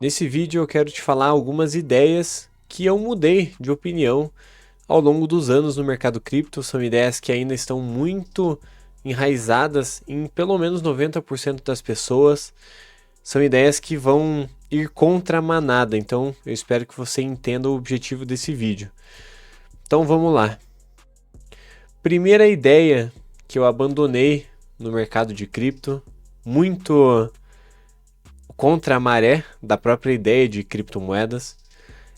Nesse vídeo eu quero te falar algumas ideias que eu mudei de opinião ao longo dos anos no mercado cripto. São ideias que ainda estão muito enraizadas em pelo menos 90% das pessoas. São ideias que vão ir contra a manada, então eu espero que você entenda o objetivo desse vídeo. Então vamos lá. Primeira ideia que eu abandonei no mercado de cripto, muito contra a maré da própria ideia de criptomoedas,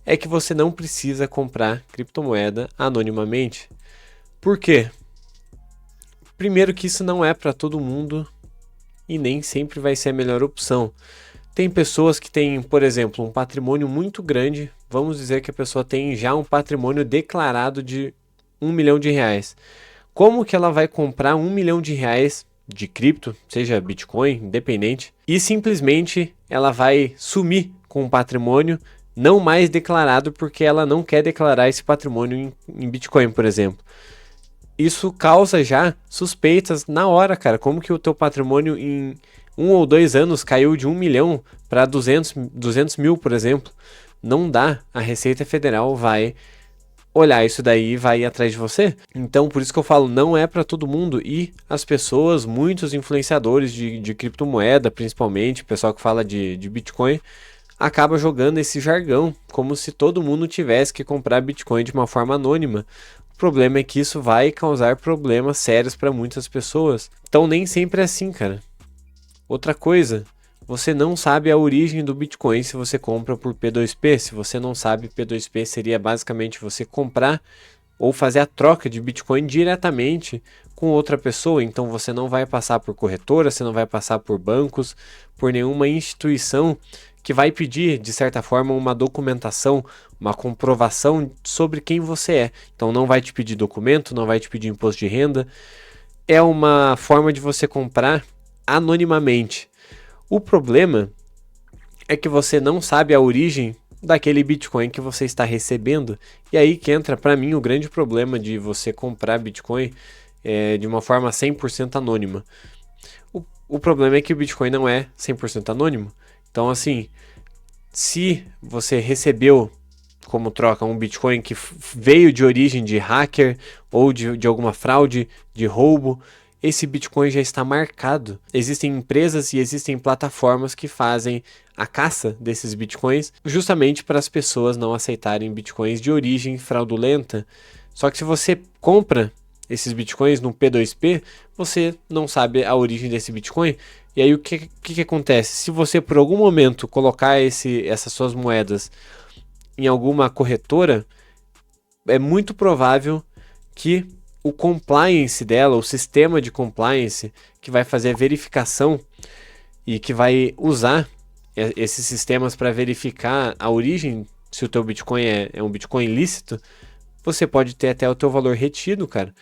é que você não precisa comprar criptomoeda anonimamente. Por quê? Primeiro que isso não é para todo mundo e nem sempre vai ser a melhor opção. Tem pessoas que têm, por exemplo, um patrimônio muito grande. Vamos dizer que a pessoa tem já um patrimônio declarado de R$1 milhão. Como que ela vai comprar R$1 milhão de cripto, seja Bitcoin, independente, e simplesmente ela vai sumir com o patrimônio não mais declarado porque ela não quer declarar esse patrimônio em Bitcoin, por exemplo? Isso causa já suspeitas na hora, cara. Como que o teu patrimônio em 1 ou 2 anos caiu de 1 milhão para 200 mil, por exemplo? Não dá. A Receita Federal vai olhar isso daí e vai ir atrás de você. Então, por isso que eu falo, não é para todo mundo. E as pessoas, muitos influenciadores de criptomoeda, principalmente, o pessoal que fala de Bitcoin, acaba jogando esse jargão, como se todo mundo tivesse que comprar Bitcoin de uma forma anônima. O problema é que isso vai causar problemas sérios para muitas pessoas. Então, nem sempre é assim, cara. Outra coisa, você não sabe a origem do Bitcoin se você compra por P2P. Se você não sabe, P2P seria basicamente você comprar ou fazer a troca de Bitcoin diretamente com outra pessoa. Então você não vai passar por corretora, você não vai passar por bancos, por nenhuma instituição que vai pedir, de certa forma, uma documentação, uma comprovação sobre quem você é. Então não vai te pedir documento, não vai te pedir imposto de renda. É uma forma de você comprar anonimamente. O problema é que você não sabe a origem daquele Bitcoin que você está recebendo. E aí que entra para mim o grande problema de você comprar Bitcoin de uma forma 100% anônima. O problema é que o Bitcoin não é 100% anônimo. Então assim, se você recebeu como troca um Bitcoin que veio de origem de hacker ou de alguma fraude, de roubo, esse Bitcoin já está marcado. Existem empresas e existem plataformas que fazem a caça desses Bitcoins justamente para as pessoas não aceitarem Bitcoins de origem fraudulenta. Só que se você compra esses Bitcoins no P2P, você não sabe a origem desse Bitcoin. E aí o que acontece? Se você por algum momento colocar essas suas moedas em alguma corretora, é muito provável que o compliance dela, o sistema de compliance que vai fazer a verificação e que vai usar esses sistemas para verificar a origem, se o teu Bitcoin é um Bitcoin ilícito, você pode ter até o teu valor retido, cara.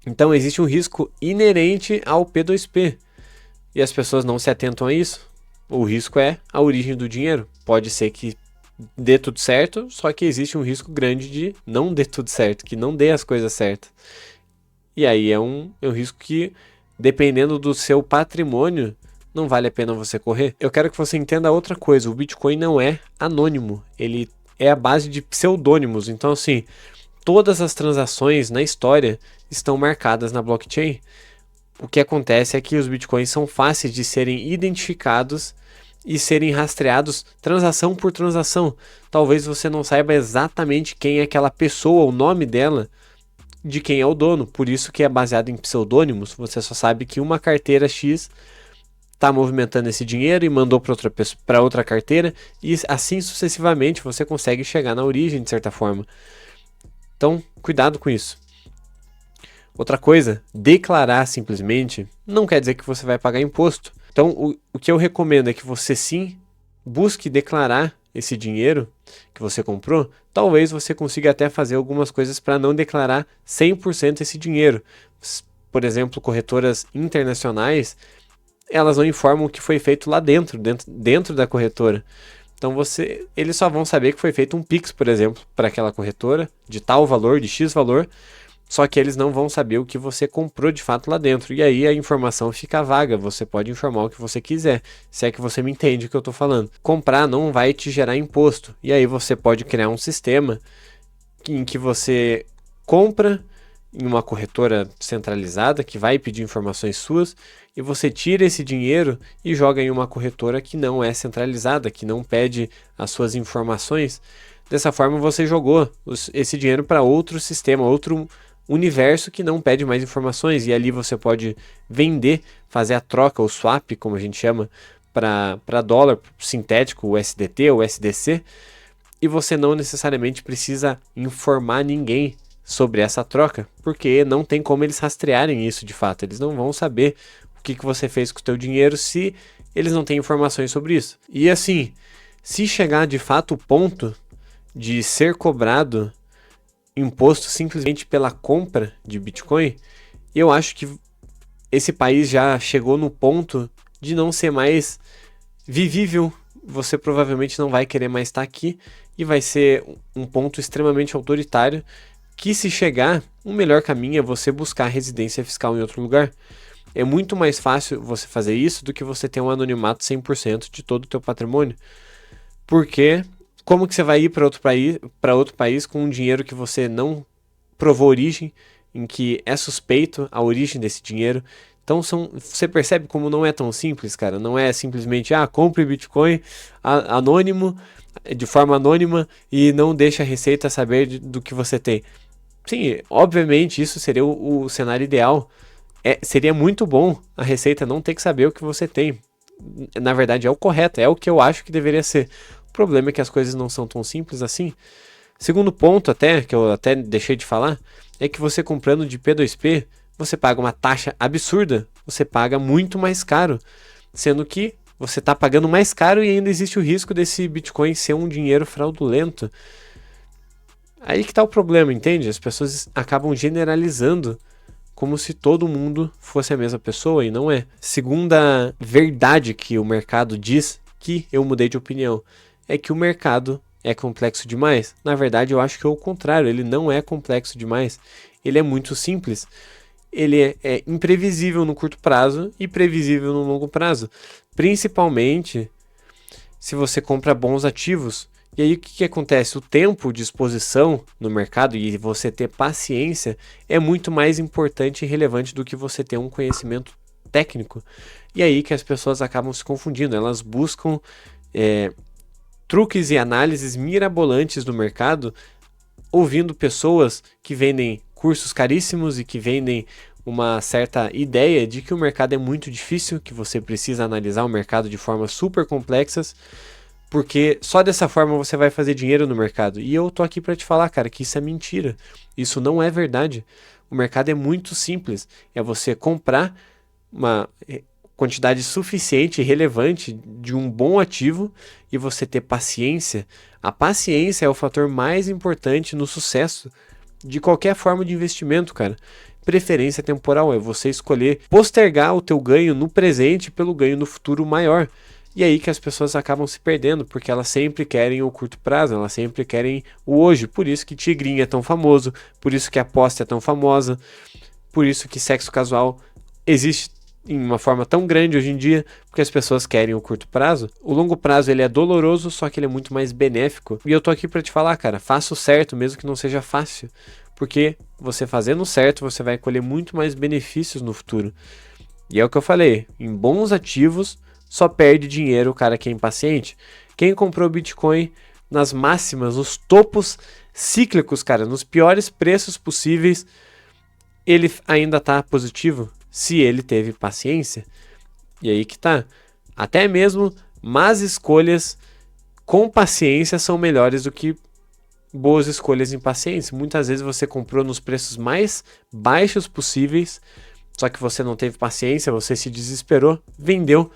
Então existe um risco inerente ao P2P e as pessoas não se atentam a isso. O risco é a origem do dinheiro. Pode ser que dê tudo certo, só que existe um risco grande de não dê tudo certo, que não dê as coisas certas. E aí é um risco que, dependendo do seu patrimônio, não vale a pena você correr. Eu quero que você entenda outra coisa, o Bitcoin não é anônimo, ele é a base de pseudônimos. Então assim, todas as transações na história estão marcadas na blockchain. O que acontece é que os Bitcoins são fáceis de serem identificados e serem rastreados transação por transação. Talvez você não saiba exatamente quem é aquela pessoa, o nome dela, de quem é o dono. Por isso que é baseado em pseudônimos. Você só sabe que uma carteira X está movimentando esse dinheiro e mandou para outra carteira, e assim sucessivamente você consegue chegar na origem de certa forma. Então, cuidado com isso. Outra coisa, declarar simplesmente não quer dizer que você vai pagar imposto. Então, o que eu recomendo é que você sim busque declarar esse dinheiro que você comprou. Talvez você consiga até fazer algumas coisas para não declarar 100% esse dinheiro. Por exemplo, corretoras internacionais, elas não informam o que foi feito lá dentro da corretora. Então eles só vão saber que foi feito um Pix, por exemplo, para aquela corretora, de tal valor, de X valor, só que eles não vão saber o que você comprou de fato lá dentro. E aí a informação fica vaga, você pode informar o que você quiser, se é que você me entende o que eu estou falando. Comprar não vai te gerar imposto, e aí você pode criar um sistema em que você compra em uma corretora centralizada que vai pedir informações suas e você tira esse dinheiro e joga em uma corretora que não é centralizada, que não pede as suas informações. Dessa forma você jogou esse dinheiro para outro sistema, outro universo que não pede mais informações, e ali você pode vender, fazer a troca, o swap, como a gente chama, para dólar sintético, o USDT ou USDC, e você não necessariamente precisa informar ninguém sobre essa troca, porque não tem como eles rastrearem isso de fato. Eles não vão saber o que você fez com o teu dinheiro se eles não têm informações sobre isso. E assim, se chegar de fato o ponto de ser cobrado imposto simplesmente pela compra de Bitcoin, eu acho que esse país já chegou no ponto de não ser mais vivível. Você provavelmente não vai querer mais estar aqui e vai ser um ponto extremamente autoritário que, se chegar, o melhor caminho é você buscar residência fiscal em outro lugar. É muito mais fácil você fazer isso do que você ter um anonimato 100% de todo o teu patrimônio. Porque como que você vai ir para outro país com um dinheiro que você não provou origem, em que é suspeito a origem desse dinheiro? Então você percebe como não é tão simples, cara. Não é simplesmente, compre Bitcoin anônimo, de forma anônima, e não deixa a Receita saber do que você tem. Sim, obviamente isso seria o cenário ideal. Seria muito bom a Receita não ter que saber o que você tem. Na verdade é o correto, é o que eu acho que deveria ser. O problema é que as coisas não são tão simples assim. Segundo ponto que eu até deixei de falar, é que você comprando de P2P, você paga uma taxa absurda, você paga muito mais caro, sendo que você está pagando mais caro e ainda existe o risco desse Bitcoin ser um dinheiro fraudulento. Aí que está o problema, entende? As pessoas acabam generalizando como se todo mundo fosse a mesma pessoa, e não é. Segunda verdade que o mercado diz, que eu mudei de opinião, é que o mercado é complexo demais. Na verdade, eu acho que é o contrário, ele não é complexo demais. Ele é muito simples. Ele é imprevisível no curto prazo e previsível no longo prazo. Principalmente se você compra bons ativos. E aí o que acontece? O tempo de exposição no mercado e você ter paciência é muito mais importante e relevante do que você ter um conhecimento técnico. E aí que as pessoas acabam se confundindo. Elas buscam truques e análises mirabolantes do mercado, ouvindo pessoas que vendem cursos caríssimos e que vendem uma certa ideia de que o mercado é muito difícil, que você precisa analisar o mercado de formas super complexas, porque só dessa forma você vai fazer dinheiro no mercado. E eu tô aqui para te falar, cara, que isso é mentira. Isso não é verdade. O mercado é muito simples. É você comprar uma quantidade suficiente e relevante de um bom ativo e você ter paciência. A paciência é o fator mais importante no sucesso de qualquer forma de investimento, cara. Preferência temporal é você escolher postergar o teu ganho no presente pelo ganho no futuro maior. E aí que as pessoas acabam se perdendo, porque elas sempre querem o curto prazo, elas sempre querem o hoje. Por isso que tigrinho é tão famoso, por isso que a aposta é tão famosa, por isso que sexo casual existe em uma forma tão grande hoje em dia, porque as pessoas querem o curto prazo. O longo prazo ele é doloroso, só que ele é muito mais benéfico. E eu tô aqui para te falar, cara, faça o certo, mesmo que não seja fácil, porque você fazendo certo, você vai colher muito mais benefícios no futuro. E é o que eu falei, em bons ativos só perde dinheiro o cara que é impaciente. Quem comprou Bitcoin nas máximas, nos topos cíclicos, cara, nos piores preços possíveis, ele ainda tá positivo se ele teve paciência. E aí que tá. Até mesmo más escolhas com paciência são melhores do que boas escolhas impacientes. Muitas vezes você comprou nos preços mais baixos possíveis, só que você não teve paciência, você se desesperou, vendeu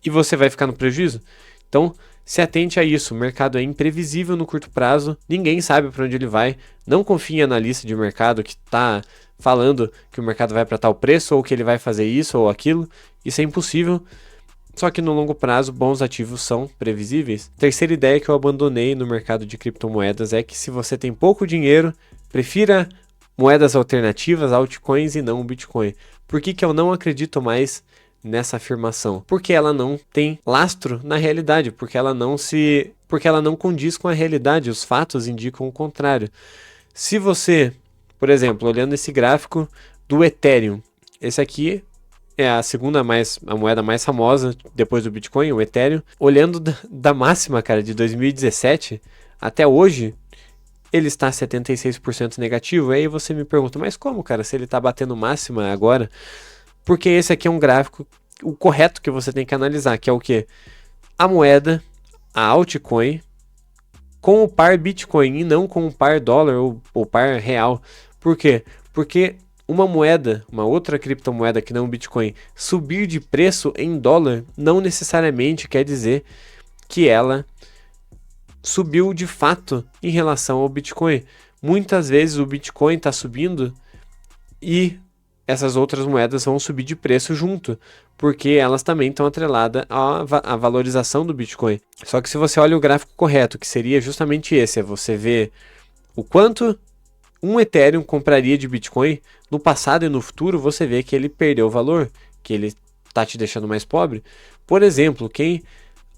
e você vai ficar no prejuízo. Então, se atente a isso. O mercado é imprevisível no curto prazo, ninguém sabe para onde ele vai. Não confie em analista de mercado que está falando que o mercado vai para tal preço ou que ele vai fazer isso ou aquilo. Isso é impossível. Só que no longo prazo, bons ativos são previsíveis. Terceira ideia que eu abandonei no mercado de criptomoedas é que se você tem pouco dinheiro, prefira moedas alternativas, altcoins e não o Bitcoin. Por que eu não acredito mais nessa afirmação? Porque ela não tem lastro na realidade, porque ela não condiz com a realidade, os fatos indicam o contrário. Se você, por exemplo, olhando esse gráfico do Ethereum, esse aqui é a moeda mais famosa depois do Bitcoin, o Ethereum. Olhando da máxima, cara, de 2017 até hoje, ele está 76% negativo. Aí você me pergunta, mas como, cara, se ele está batendo máxima agora? Porque esse aqui é um gráfico, o correto que você tem que analisar, que é o quê? A moeda, a altcoin, com o par Bitcoin e não com o par dólar ou par real. Por quê? Porque uma outra criptomoeda que não o Bitcoin, subir de preço em dólar não necessariamente quer dizer que ela subiu de fato em relação ao Bitcoin. Muitas vezes o Bitcoin está subindo e essas outras moedas vão subir de preço junto, porque elas também estão atreladas à valorização do Bitcoin. Só que se você olha o gráfico correto, que seria justamente esse, é você ver o quanto um Ethereum compraria de Bitcoin no passado e no futuro, você vê que ele perdeu valor, que ele está te deixando mais pobre. Por exemplo, quem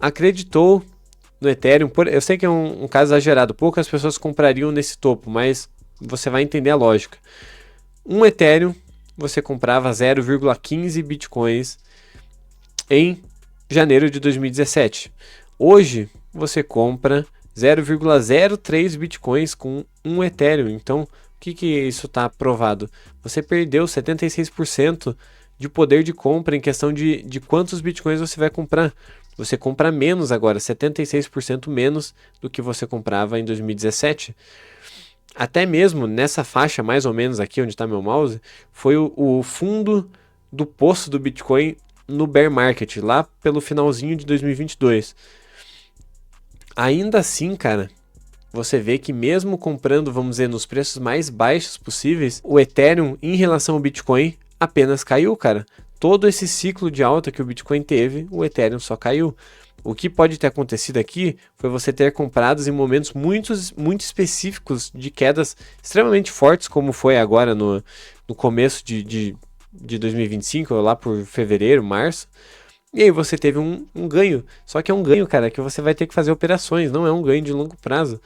acreditou no Ethereum, eu sei que é um caso exagerado, poucas pessoas comprariam nesse topo, mas você vai entender a lógica. Um Ethereum, você comprava 0,15 Bitcoins em janeiro de 2017. Hoje, você compra 0,03 Bitcoins com um Ethereum. Então, o que isso está provado? Você perdeu 76% de poder de compra em questão de quantos Bitcoins você vai comprar. Você compra menos agora, 76% menos do que você comprava em 2017. Até mesmo nessa faixa, mais ou menos aqui onde está meu mouse, foi o fundo do poço do Bitcoin no bear market, lá pelo finalzinho de 2022. Ainda assim, cara, você vê que mesmo comprando, vamos dizer, nos preços mais baixos possíveis, o Ethereum em relação ao Bitcoin apenas caiu, cara. Todo esse ciclo de alta que o Bitcoin teve, o Ethereum só caiu. O que pode ter acontecido aqui foi você ter comprado em momentos muito específicos de quedas extremamente fortes, como foi agora no começo de 2025, lá por fevereiro, março. E aí você teve um ganho. Só que é um ganho, cara, que você vai ter que fazer operações, não é um ganho de longo prazo.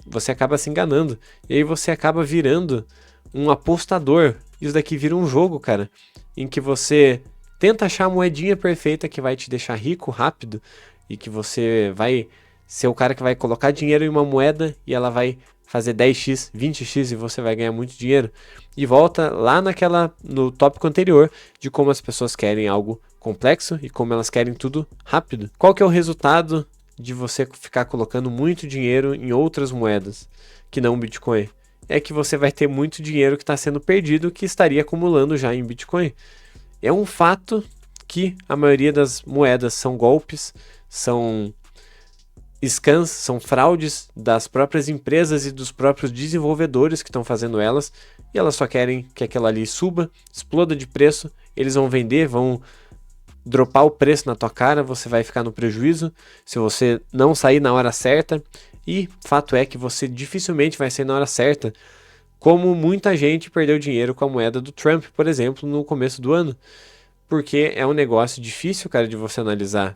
Você acaba se enganando. E aí você acaba virando um apostador. Isso daqui vira um jogo, cara, em que você tenta achar a moedinha perfeita que vai te deixar rico rápido e que você vai ser o cara que vai colocar dinheiro em uma moeda e ela vai fazer 10x, 20x e você vai ganhar muito dinheiro. E volta lá no tópico anterior de como as pessoas querem algo complexo e como elas querem tudo rápido. Qual que é o resultado de você ficar colocando muito dinheiro em outras moedas que não o Bitcoin? É que você vai ter muito dinheiro que está sendo perdido que estaria acumulando já em Bitcoin. É um fato que a maioria das moedas são golpes, são scams, são fraudes das próprias empresas e dos próprios desenvolvedores que estão fazendo elas, e elas só querem que aquela ali suba, exploda de preço, eles vão vender, vão dropar o preço na tua cara, você vai ficar no prejuízo se você não sair na hora certa, e fato é que você dificilmente vai sair na hora certa, como muita gente perdeu dinheiro com a moeda do Trump, por exemplo, no começo do ano, porque é um negócio difícil, cara, de você analisar.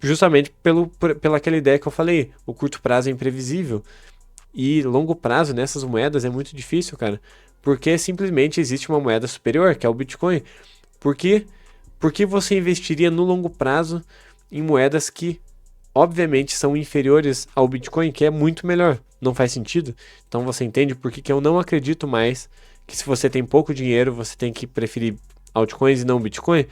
Justamente pela aquela ideia que eu falei, o curto prazo é imprevisível e longo prazo nessas moedas é muito difícil, cara, porque simplesmente existe uma moeda superior, que é o Bitcoin. Por que você investiria no longo prazo em moedas que obviamente são inferiores ao Bitcoin, que é muito melhor? Não faz sentido? Então você entende por que eu não acredito mais que se você tem pouco dinheiro, você tem que preferir altcoins e não Bitcoin?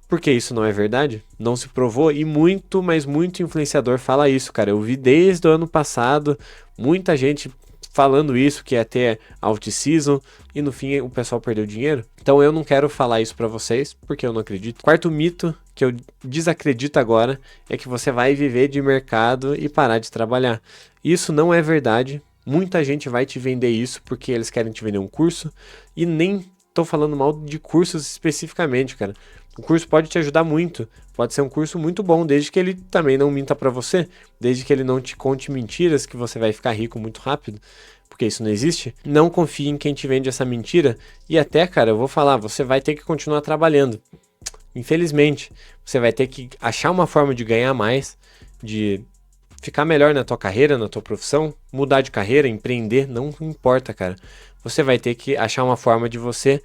Porque isso não é verdade, não se provou e muito, mas muito influenciador fala isso, cara. Eu vi desde o ano passado muita gente falando isso, que ia ter alt-season e no fim o pessoal perdeu dinheiro. Então eu não quero falar isso pra vocês, porque eu não acredito. Quarto mito que eu desacredito agora é que você vai viver de mercado e parar de trabalhar. Isso não é verdade. Muita gente vai te vender isso porque eles querem te vender um curso e nem tô falando mal de cursos especificamente, cara. O curso pode te ajudar muito, pode ser um curso muito bom, desde que ele também não minta para você, desde que ele não te conte mentiras que você vai ficar rico muito rápido, porque isso não existe. Não confie em quem te vende essa mentira e até, cara, eu vou falar, você vai ter que continuar trabalhando. Infelizmente, você vai ter que achar uma forma de ganhar mais, de ficar melhor na tua carreira, na tua profissão, mudar de carreira, empreender, não importa, cara. Você vai ter que achar uma forma de você...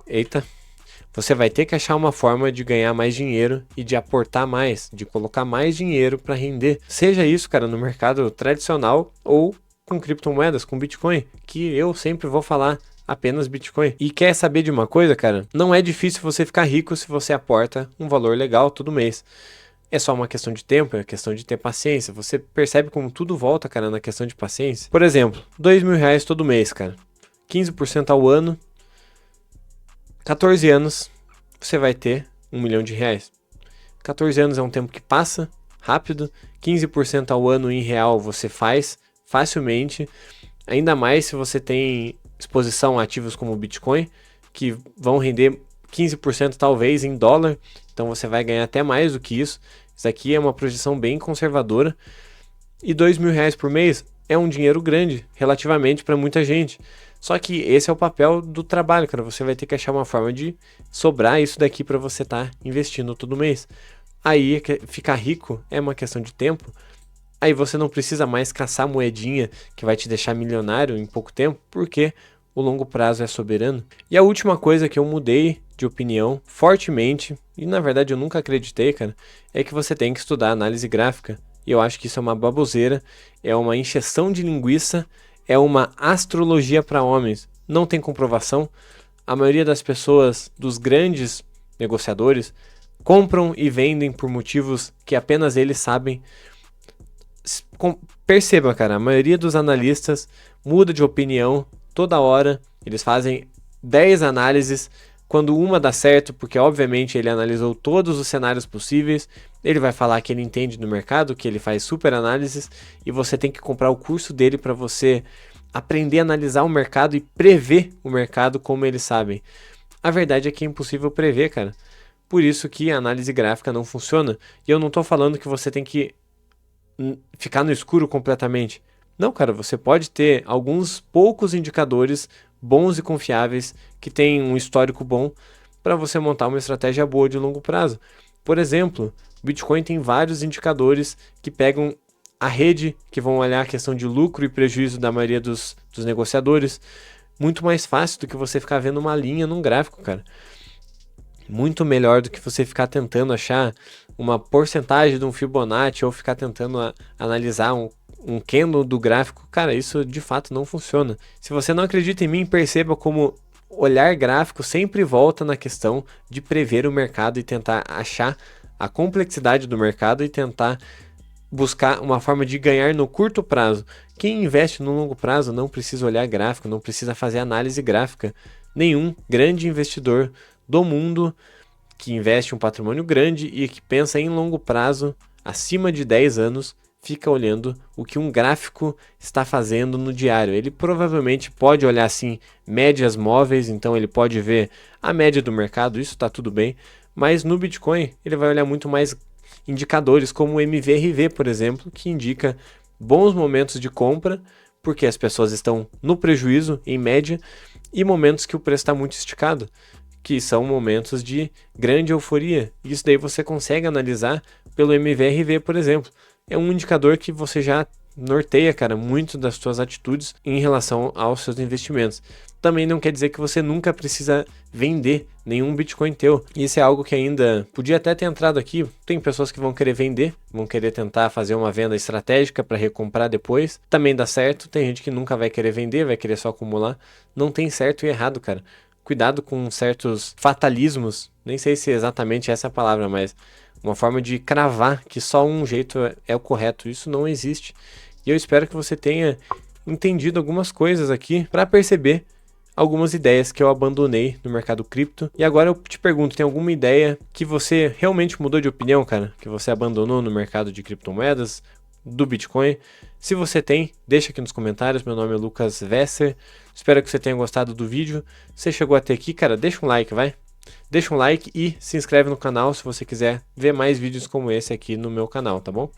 Eita... Você vai ter que achar uma forma de ganhar mais dinheiro e de aportar mais, de colocar mais dinheiro para render. Seja isso, cara, no mercado tradicional ou com criptomoedas, com Bitcoin, que eu sempre vou falar apenas Bitcoin. E quer saber de uma coisa, cara? Não é difícil você ficar rico se você aporta um valor legal todo mês. É só uma questão de tempo, é questão de ter paciência. Você percebe como tudo volta, cara, na questão de paciência. Por exemplo, R$2.000 todo mês, cara. 15% ao ano. 14 anos, você vai ter R$1 milhão. 14 anos é um tempo que passa rápido. 15% ao ano em real você faz facilmente. Ainda mais se você tem exposição a ativos como o Bitcoin, que vão render 15% talvez em dólar. Então você vai ganhar até mais do que isso. Isso aqui é uma projeção bem conservadora. E R$2.000 por mês é um dinheiro grande, relativamente, para muita gente. Só que esse é o papel do trabalho, cara. Você vai ter que achar uma forma de sobrar isso daqui para você estar investindo todo mês. Aí ficar rico é uma questão de tempo. Aí você não precisa mais caçar moedinha que vai te deixar milionário em pouco tempo, porque o longo prazo é soberano. E a última coisa que eu mudei de opinião fortemente, e na verdade eu nunca acreditei, cara, é que você tem que estudar análise gráfica. E eu acho que isso é uma baboseira, é uma encheção de linguiça, é uma astrologia para homens. Não tem comprovação. A maioria das pessoas, dos grandes negociadores, compram e vendem por motivos que apenas eles sabem. Perceba, cara, a maioria dos analistas muda de opinião toda hora. Eles fazem 10 análises. Quando uma dá certo, porque obviamente ele analisou todos os cenários possíveis, ele vai falar que ele entende do mercado, que ele faz super análises, e você tem que comprar o curso dele para você aprender a analisar o mercado e prever o mercado como eles sabem. A verdade é que é impossível prever, cara. Por isso que a análise gráfica não funciona. E eu não estou falando que você tem que ficar no escuro completamente. Não, cara, você pode ter alguns poucos indicadores bons e confiáveis que têm um histórico bom para você montar uma estratégia boa de longo prazo. Por exemplo, o Bitcoin tem vários indicadores que pegam a rede, que vão olhar a questão de lucro e prejuízo da maioria dos negociadores. Muito mais fácil do que você ficar vendo uma linha num gráfico, cara. Muito melhor do que você ficar tentando achar uma porcentagem de um Fibonacci ou ficar tentando analisar um candle do gráfico. Cara, isso de fato não funciona. Se você não acredita em mim, perceba como olhar gráfico sempre volta na questão de prever o mercado e tentar achar a complexidade do mercado e tentar buscar uma forma de ganhar no curto prazo. Quem investe no longo prazo não precisa olhar gráfico, não precisa fazer análise gráfica. Nenhum grande investidor do mundo que investe um patrimônio grande e que pensa em longo prazo, acima de 10 anos, fica olhando o que um gráfico está fazendo no diário. Ele provavelmente pode olhar assim médias móveis, então ele pode ver a média do mercado, isso está tudo bem, mas no Bitcoin ele vai olhar muito mais indicadores como o MVRV, por exemplo, que indica bons momentos de compra, porque as pessoas estão no prejuízo em média, e momentos que o preço está muito esticado, que são momentos de grande euforia. Isso daí você consegue analisar pelo MVRV, por exemplo. É um indicador que você já norteia, cara, muito das suas atitudes em relação aos seus investimentos. Também não quer dizer que você nunca precisa vender nenhum Bitcoin teu. Isso é algo que ainda podia até ter entrado aqui. Tem pessoas que vão querer vender, vão querer tentar fazer uma venda estratégica para recomprar depois. Também dá certo. Tem gente que nunca vai querer vender, vai querer só acumular. Não tem certo e errado, cara. Cuidado com certos fatalismos. Nem sei se é exatamente essa a palavra, mas uma forma de cravar que só um jeito é o correto. Isso não existe. E eu espero que você tenha entendido algumas coisas aqui para perceber algumas ideias que eu abandonei no mercado cripto. E agora eu te pergunto, tem alguma ideia que você realmente mudou de opinião, cara? Que você abandonou no mercado de criptomoedas, do Bitcoin? Se você tem, deixa aqui nos comentários. Meu nome é Lucas Vesser. Espero que você tenha gostado do vídeo. Se você chegou até aqui, cara, deixa um like, vai. deixa um like e se inscreve no canal se você quiser ver mais vídeos como esse aqui no meu canal, tá bom?